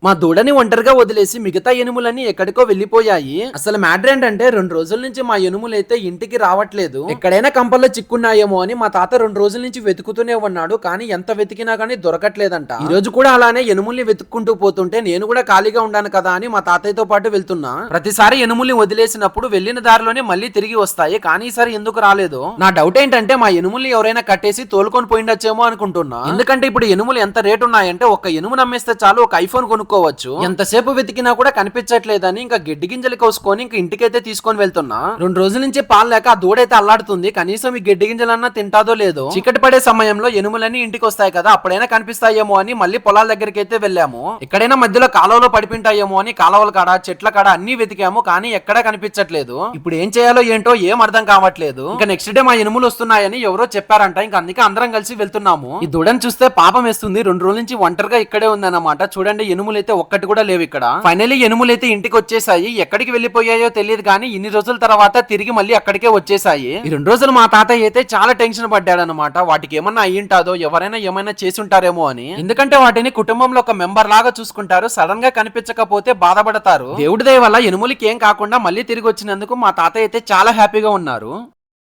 మా దూడని ఒంటరిగా వదిలేసి మిగతా ఎనుములన్నీ ఎక్కడికో వెళ్లిపోయాయి. అసలు మ్యాటర్ ఏంటంటే 2 రోజుల నుంచి మా ఎనుములైతే ఇంటికి రావట్లేదు. ఎక్కడైనా కంపల్లో చిక్కున్నాయేమో అని మా తాత 2 రోజుల నుంచి వెతుకుతూనే ఉన్నాడు. కానీ ఎంత వెతికినా గానీ దొరకట్లేదంట. ఈ రోజు కూడా అలానే ఎనుముల్ని వెతుక్కుంటూ పోతుంటే నేను కూడా ఖాళీగా ఉండాను కదా అని మా తాతయ్యతో పాటు వెళ్తున్నా. ప్రతిసారి ఎనుముల్ని వదిలేసినప్పుడు వెళ్లిన దారిలోనే మళ్ళీ తిరిగి వస్తాయి. కానీ ఈసారి ఎందుకు రాలేదు? నా డౌట్ ఏంటంటే మా ఎనుముల్ని ఎవరైనా కట్టేసి తోలుకొని పోయిండొచ్చేమో అనుకుంటున్నా. ఎందుకంటే ఇప్పుడు ఎనుములు ఎంత రేటు ఉన్నాయంటే ఒక ఎనుము నమ్మేస్తే చాలు ఒక ఐఫోన్ కొనుక్కోవచ్చు. ఎంతసేపు వెతికినా కూడా కనిపించట్లేదని ఇంకా గడ్డి గింజలు కోసుకొని ఇంకా ఇంటికైతే తీసుకొని వెళ్తున్నా. 2 రోజుల నుంచి పాలు లేక ఆ దూడైతే అల్లాడుతుంది. కనీసం ఈ గడ్డి గింజలన్నా తింటాదో లేదో. చీకటి పడే సమయంలో ఎనుములన్నీ ఇంటికి వస్తాయి కదా, అప్పుడైనా కనిపిస్తాయేమో అని మళ్ళీ పొలాల దగ్గరికి అయితే వెళ్ళాము. ఎక్కడైనా మధ్యలో కాలువలో పడిపింటాయేమో అని కాలువల కాడ చెట్ల కాడ అన్ని వెతికాము. కానీ ఎక్కడా కనిపించట్లేదు. ఇప్పుడు ఏం చేయాలో ఏంటో ఏం అర్థం కావట్లేదు. ఇంకా నెక్స్ట్ డే మా ఎనుములు వస్తున్నాయని ఎవరో చెప్పారంట. ఇంకా అందుకే అందరం కలిసి వెళ్తున్నాము. ఈ దూడని చూస్తే పాపం వేస్తుంది. 2 రోజుల నుంచి ఒంటరిగా ఇక్కడే ఉందన్నమాట. చూడండి, ఎనుములైతే ఒక్కటి కూడా లేవు ఇక్కడ. ఫైనల్లీ ఎనుములైతే ఇంటికి వచ్చేసాయి. ఎక్కడికి వెళ్లిపోయాయో తెలియదు కానీ ఇన్ని రోజుల తర్వాత తిరిగి మళ్ళీ అక్కడికే వచ్చేసాయి. ఈ 2 రోజులు మా తాతయ్య అయితే చాలా టెన్షన్ పడ్డాడనమాట. వాటికి ఏమన్నా అయ్యింటాదో, ఎవరైనా ఏమైనా చేసి ఉంటారేమో అని. ఎందుకంటే వాటిని కుటుంబంలో ఒక మెంబర్ లాగా చూసుకుంటారు. సడన్ గా కనిపించకపోతే బాధపడతారు. దేవుడి దయ వల్ల ఎనుములకి ఏం కాకుండా మళ్ళీ తిరిగి వచ్చినందుకు మా తాతయ్య అయితే చాలా హ్యాపీగా ఉన్నారు.